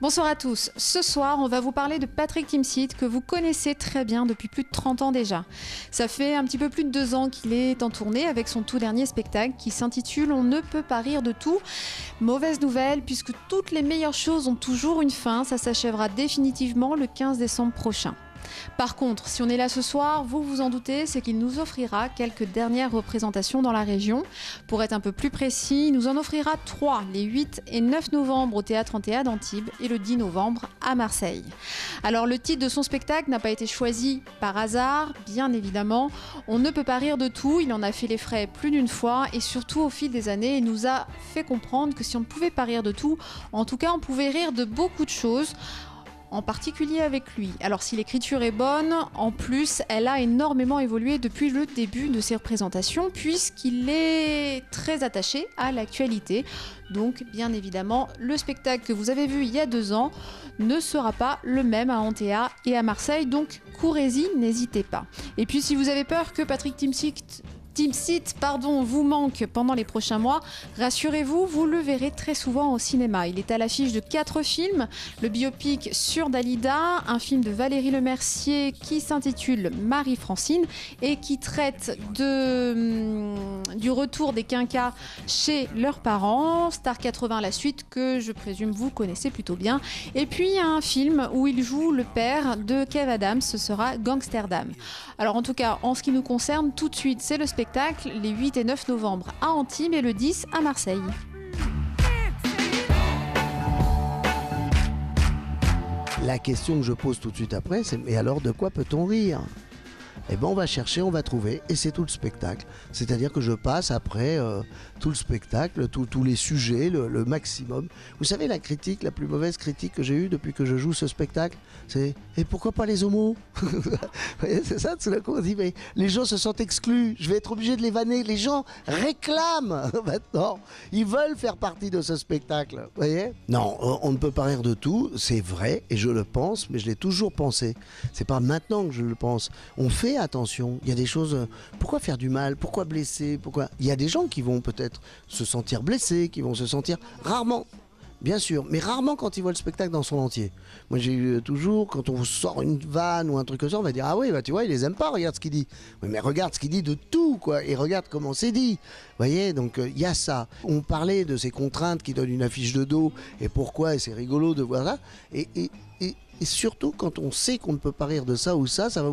Bonsoir à tous. Ce soir, on va vous parler de Patrick Timsit, que vous connaissez très bien depuis plus de 30 ans déjà. Ça fait un petit peu plus de 2 ans qu'il est en tournée avec son tout dernier spectacle qui s'intitule « On ne peut pas rire de tout ». Mauvaise nouvelle, puisque toutes les meilleures choses ont toujours une fin. Ça s'achèvera définitivement le 15 décembre prochain. Par contre, si on est là ce soir, vous vous en doutez, c'est qu'il nous offrira quelques dernières représentations dans la région. Pour être un peu plus précis, il nous en offrira 3, les 8 et 9 novembre au Théâtre Antea d'Antibes et le 10 novembre à Marseille. Alors le titre de son spectacle n'a pas été choisi par hasard, bien évidemment. On ne peut pas rire de tout, il en a fait les frais plus d'une fois et surtout au fil des années, il nous a fait comprendre que si on ne pouvait pas rire de tout, en tout cas on pouvait rire de beaucoup de choses, en particulier avec lui. Alors si l'écriture est bonne, en plus, elle a énormément évolué depuis le début de ses représentations, puisqu'il est très attaché à l'actualité. Donc, bien évidemment, le spectacle que vous avez vu il y a 2 ans ne sera pas le même à Antea et à Marseille, donc courez-y, n'hésitez pas. Et puis, si vous avez peur que Patrick Timsit vous manque pendant les prochains mois, rassurez-vous, vous le verrez très souvent au cinéma. Il est à l'affiche de 4 films, le biopic sur Dalida, un film de Valérie Lemercier qui s'intitule Marie-Francine et qui traite du retour des quinquas chez leurs parents, Star 80 la suite que je présume vous connaissez plutôt bien. Et puis il y a un film où il joue le père de Kev Adams, ce sera Gangsterdam. Alors en tout cas, en ce qui nous concerne, tout de suite, c'est le spectacle les 8 et 9 novembre à Antibes et le 10 à Marseille. La question que je pose tout de suite après, c'est mais alors de quoi peut-on rire ? Eh bien on va chercher, on va trouver, et c'est tout le spectacle. C'est-à-dire que je passe après tout le spectacle, tous les sujets, le maximum. Vous savez, la plus mauvaise critique que j'ai eue depuis que je joue ce spectacle, c'est « Et pourquoi pas les homos ?» Vous voyez, c'est ça, tout d'un coup on dit « Mais les gens se sentent exclus, je vais être obligé de les vanner. » Les gens réclament maintenant, ils veulent faire partie de ce spectacle. Vous voyez ? Non, on ne peut pas rire de tout, c'est vrai, et je le pense, mais je l'ai toujours pensé. C'est pas maintenant que je le pense. On fait attention, il y a des choses, pourquoi faire du mal, pourquoi blesser, il y a des gens qui vont peut-être se sentir blessés, qui vont se sentir rarement, bien sûr, mais rarement quand ils voient le spectacle dans son entier. Moi j'ai eu toujours, quand on sort une vanne ou un truc comme ça, on va dire ah oui, bah tu vois, il les aime pas, regarde ce qu'il dit. Oui, mais regarde ce qu'il dit de tout, quoi, et regarde comment c'est dit. Vous voyez, donc il y a ça. On parlait de ces contraintes qui donnent une affiche de dos, et pourquoi, et c'est rigolo de voir ça, et surtout, quand on sait qu'on ne peut pas rire de ça ou ça, ça va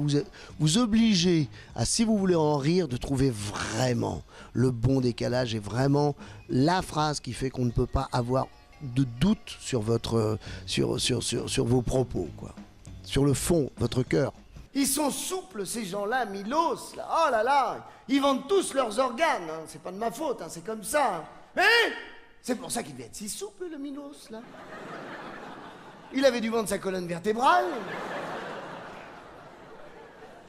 vous obliger à, si vous voulez en rire, de trouver vraiment le bon décalage et vraiment la phrase qui fait qu'on ne peut pas avoir de doute sur sur vos propos, quoi. Sur le fond, votre cœur. Ils sont souples, ces gens-là, Milos, là. Oh là là, ils vendent tous leurs organes, hein. C'est pas de ma faute, hein. C'est comme ça. Hein. C'est pour ça qu'il devait être si souple, le Milos, là. Il avait dû vendre sa colonne vertébrale.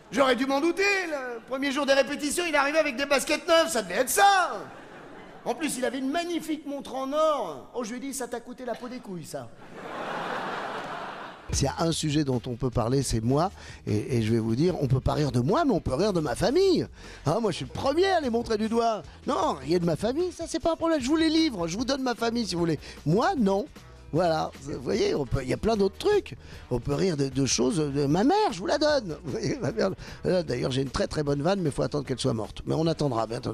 J'aurais dû m'en douter. Le premier jour des répétitions, il arrivait avec des baskets neuves, ça devait être ça. En plus, il avait une magnifique montre en or. Oh, je lui ai dit, ça t'a coûté la peau des couilles, ça. S'il y a un sujet dont on peut parler, c'est moi. Et je vais vous dire, on peut pas rire de moi, mais on peut rire de ma famille. Hein, moi, je suis le premier à les montrer du doigt. Non, riez de ma famille, ça, c'est pas un problème. Je vous les livre, je vous donne ma famille, si vous voulez. Moi, non. Voilà, vous voyez, il y a plein d'autres trucs. On peut rire de choses de ma mère, je vous la donne. Vous voyez, ma mère. D'ailleurs, j'ai une très très bonne vanne, mais il faut attendre qu'elle soit morte. Mais on attendra bientôt.